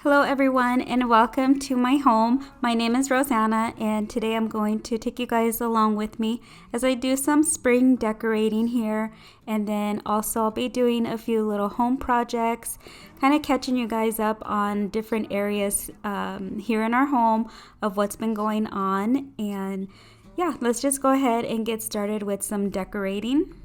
Hello everyone and welcome to my home. My name is Rosanna and today I'm going to take you guys along with me as I do some spring decorating here, and then also I'll be doing a few little home projects, kind of catching you guys up on different areas here in our home of what's been going on. And yeah, let's just go ahead and get started with some decorating.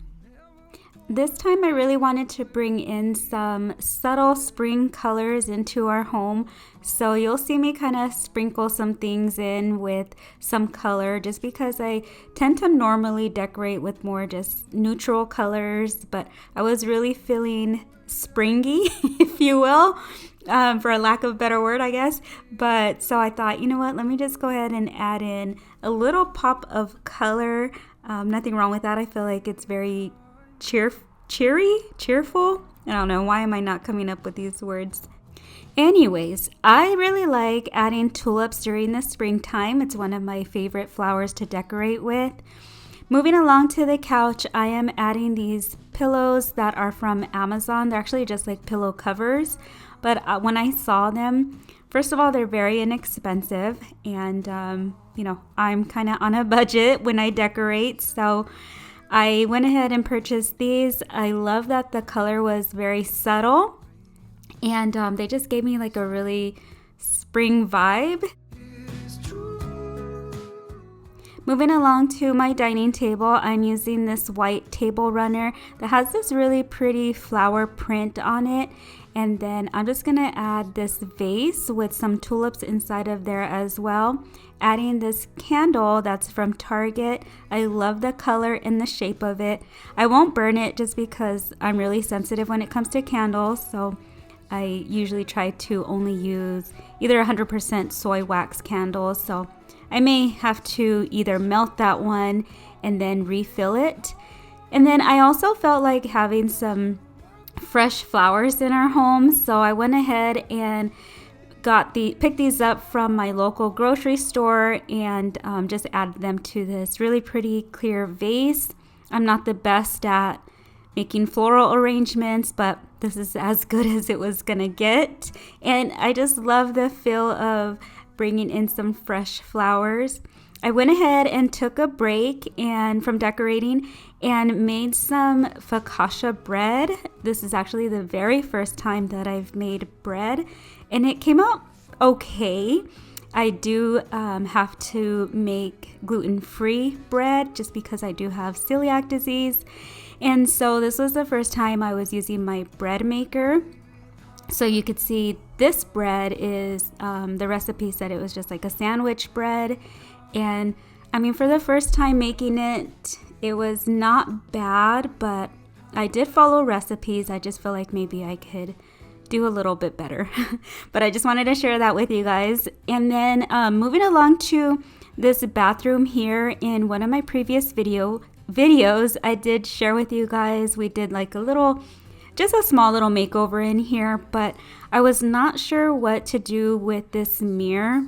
This time I really wanted to bring in some subtle spring colors into our home. So you'll see me kind of sprinkle some things in with some color just because I tend to normally decorate with more just neutral colors. But I was really feeling springy, if you will, for a lack of a better word, I guess. But so I thought, you know what, let me just go ahead and add in a little pop of color. Nothing wrong with that. I feel like it's very cheerful. I don't know, why am I not coming up with these words? Anyways, I really like adding tulips during the springtime. It's one of my favorite flowers to decorate with. Moving along to the couch, I am adding these pillows that are from Amazon. They're actually just like pillow covers, but when I saw them, first of all, they're very inexpensive, and I'm kind of on a budget when I decorate, so I went ahead and purchased these. I love that the color was very subtle, and they just gave me like a really spring vibe. Moving along to my dining table, I'm using this white table runner that has this really pretty flower print on it. And then I'm just gonna add this vase with some tulips inside of there as well. Adding this candle that's from Target. I love the color and the shape of it. I won't burn it just because I'm really sensitive when it comes to candles. So I usually try to only use either 100% soy wax candles. So I may have to either melt that one and then refill it. And then I also felt like having some fresh flowers in our home, so I went ahead and picked these up from my local grocery store and just added them to this really pretty clear vase. I'm not the best at making floral arrangements, but this is as good as it was gonna get, and I just love the feel of bringing in some fresh flowers. I went ahead and took a break from decorating and made some focaccia bread. This is actually the very first time that I've made bread, and it came out okay. I do have to make gluten-free bread just because I do have celiac disease, and so this was the first time I was using my bread maker. So you could see this bread is, the recipe said it was just like a sandwich bread. And I mean, for the first time making it, it was not bad, but I did follow recipes. I just feel like maybe I could do a little bit better. But I just wanted to share that with you guys. And then moving along to this bathroom here, in one of my previous videos, I did share with you guys, we did like just a small little makeover in here, but I was not sure what to do with this mirror,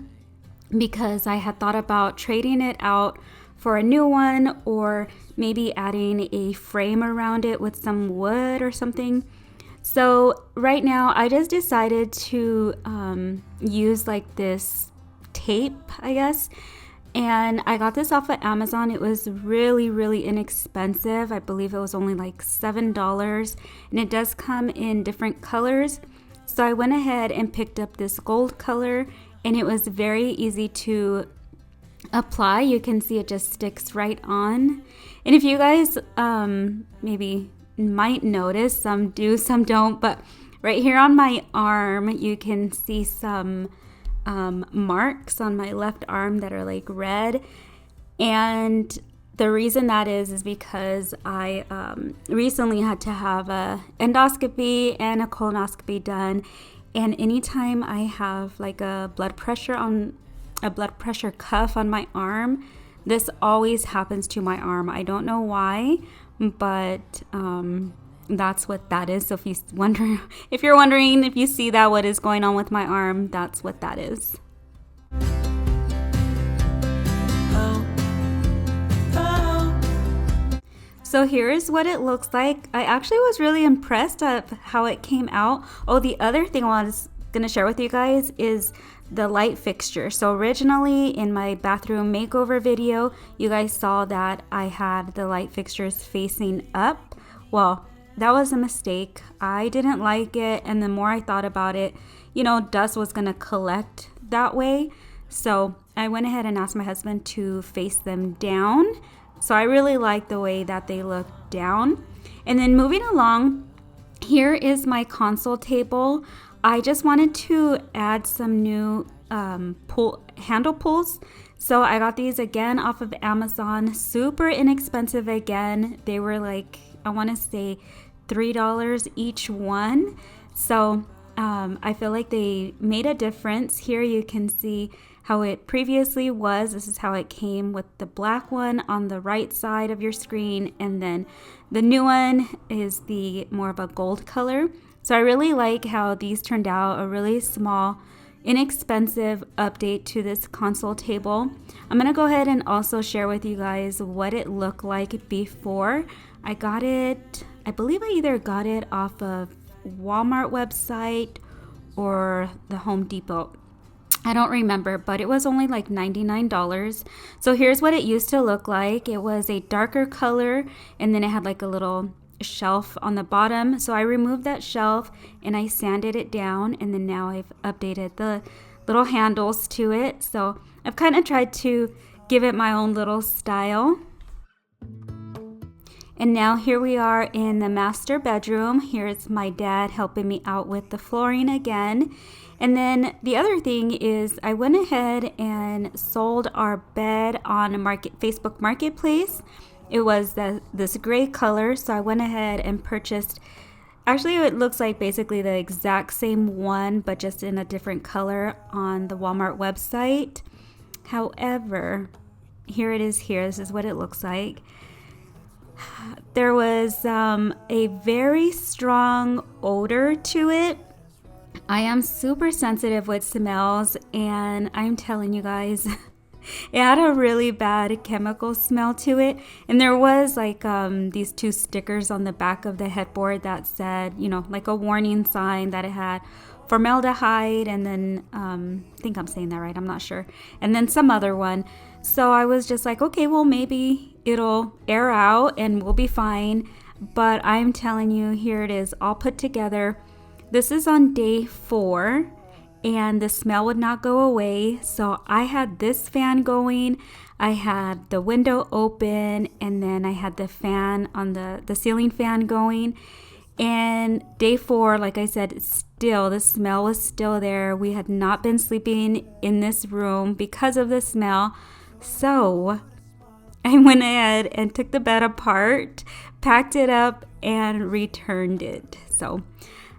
because I had thought about trading it out for a new one, or maybe adding a frame around it with some wood or something. So right now I just decided to use like this tape, I guess, and I got this off of Amazon. It was really, really inexpensive. I believe it was only like $7, and it does come in different colors. So I went ahead and picked up this gold color, and it was very easy to apply. You can see it just sticks right on. And if you guys maybe might notice, some do, some don't, but right here on my arm, you can see some marks on my left arm that are like red. And the reason that is because I recently had to have a endoscopy and a colonoscopy done. And anytime I have like a blood pressure cuff on my arm, this always happens to my arm. I don't know why, but that's what that is. So if you're wondering if you see that, what is going on with my arm, that's what that is. So here's what it looks like. I actually was really impressed at how it came out. Oh, the other thing was gonna share with you guys is the light fixture. So originally in my bathroom makeover video, you guys saw that I had the light fixtures facing up. Well, that was a mistake. I didn't like it, and the more I thought about it, dust was gonna collect that way. So I went ahead and asked my husband to face them down. So I really like the way that they look down. And then moving along, here is my console table. I just wanted to add some new handle pulls. So I got these again off of Amazon, super inexpensive again. They were like, I want to say $3 each one. So I feel like they made a difference. Here you can see how it previously was. This is how it came with the black one on the right side of your screen, and then the new one is the more of a gold color. So I really like how these turned out, a really small, inexpensive update to this console table. I'm gonna go ahead and also share with you guys what it looked like before. I got it, I believe I either got it off of Walmart website or the Home Depot. I don't remember, but it was only like $99. So here's what it used to look like. It was a darker color, and then it had like a little shelf on the bottom. So I removed that shelf and I sanded it down, and then now I've updated the little handles to it. So I've kind of tried to give it my own little style. And now here we are in the master bedroom. Here's my dad helping me out with the flooring again. And then the other thing is I went ahead and sold our bed on Facebook Marketplace. It was this gray color, so I went ahead and purchased, actually it looks like basically the exact same one, but just in a different color on the Walmart website. However, here it is here. This is what it looks like. There was a very strong odor to it. I am super sensitive with smells, and I'm telling you guys, it had a really bad chemical smell to it. And there was like these two stickers on the back of the headboard that said, like a warning sign that it had formaldehyde, and then I think I'm saying that right, I'm not sure, and then some other one. So I was just like, okay, well, maybe it'll air out and we'll be fine. But I'm telling you, here it is all put together. This is on day 4, and the smell would not go away. So I had this fan going, I had the window open, and then I had the fan on the ceiling fan going. And day 4, like I said, still the smell was still there. We had not been sleeping in this room because of the smell. So I went ahead and took the bed apart, packed it up, and returned it. So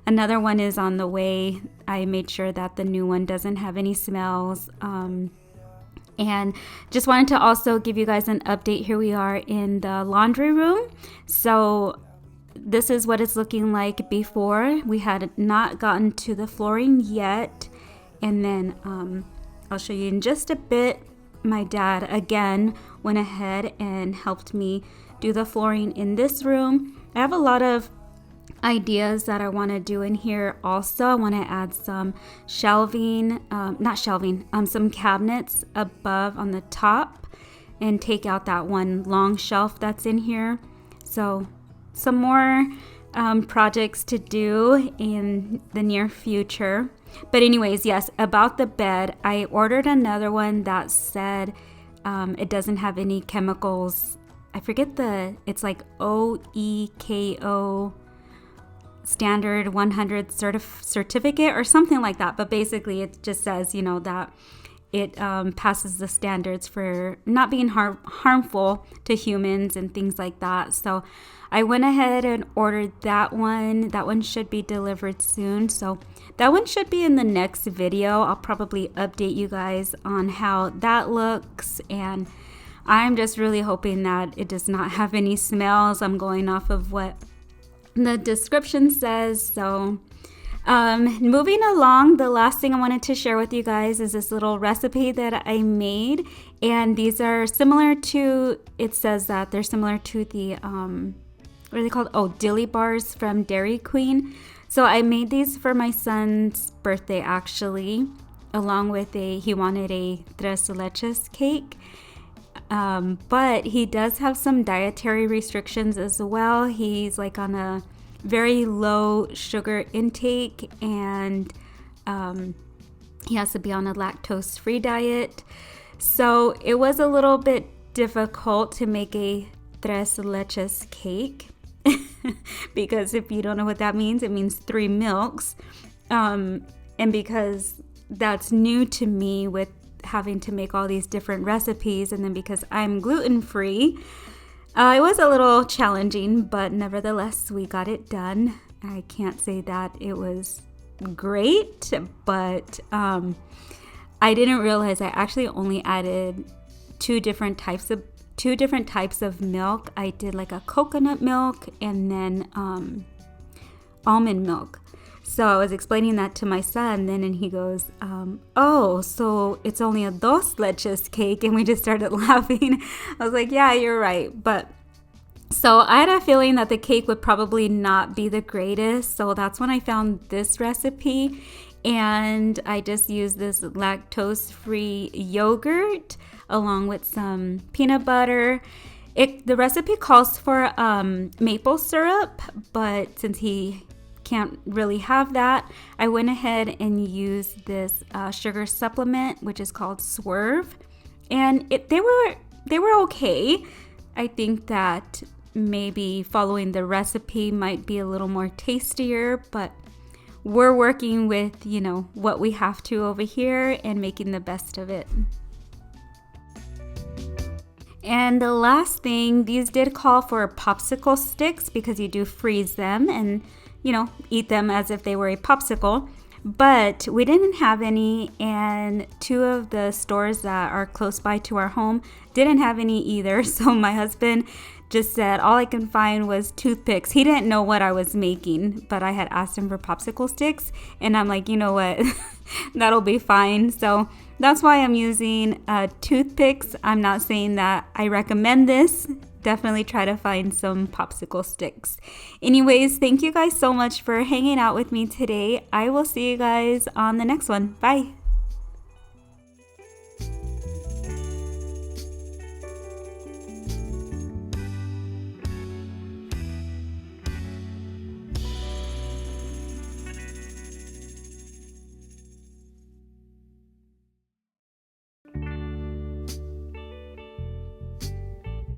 another one is on the way. I made sure that the new one doesn't have any smells. And just wanted to also give you guys an update. Here we are in the laundry room. So this is what it's looking like before. We had not gotten to the flooring yet. And then I'll show you in just a bit. My dad again went ahead and helped me do the flooring in this room. I have a lot of ideas that I want to do in here also. I want to add some shelving, some cabinets above on the top, and take out that one long shelf that's in here. So some more projects to do in the near future. But anyways, yes, about the bed, I ordered another one that said it doesn't have any chemicals. I forget it's like OEKO standard 100 certificate or something like that. But basically it just says, that it passes the standards for not being harmful to humans and things like that. So I went ahead and ordered that one. That one should be delivered soon. So that one should be in the next video. I'll probably update you guys on how that looks. And I'm just really hoping that it does not have any smells. I'm going off of what the description says. So moving along, the last thing I wanted to share with you guys is this little recipe that I made. And these are similar to, it says that they're similar to the, what are they called? Oh, dilly bars from Dairy Queen. So I made these for my son's birthday actually, along with he wanted a tres leches cake. But he does have some dietary restrictions as well. He's like on a very low sugar intake, and he has to be on a lactose-free diet. So it was a little bit difficult to make a tres leches cake because if you don't know what that means, it means 3 milks. And because that's new to me with having to make all these different recipes, and then because I'm gluten-free, it was a little challenging, but nevertheless we got it done. I can't say that it was great, but I didn't realize I actually only added two different types of milk. I did like a coconut milk and then almond milk. So I was explaining that to my son then, and he goes, oh, so it's only a dos leches cake? And we just started laughing. I was like, yeah, you're right. But so I had a feeling that the cake would probably not be the greatest. So that's when I found this recipe. And I just used this lactose-free yogurt along with some peanut butter. The recipe calls for maple syrup, but since he can't really have that, I went ahead and used this sugar supplement, which is called Swerve, and they were okay. I think that maybe following the recipe might be a little more tastier, but we're working with, what we have to over here and making the best of it. And the last thing, these did call for popsicle sticks because you do freeze them and eat them as if they were a popsicle. But we didn't have any, and two of the stores that are close by to our home didn't have any either. So my husband just said all I can find was toothpicks. He didn't know what I was making, but I had asked him for popsicle sticks, and I'm like, you know what, that'll be fine. So that's why I'm using toothpicks. I'm not saying that I recommend this. Definitely try to find some popsicle sticks. Anyways, thank you guys so much for hanging out with me today. I will see you guys on the next one. Bye.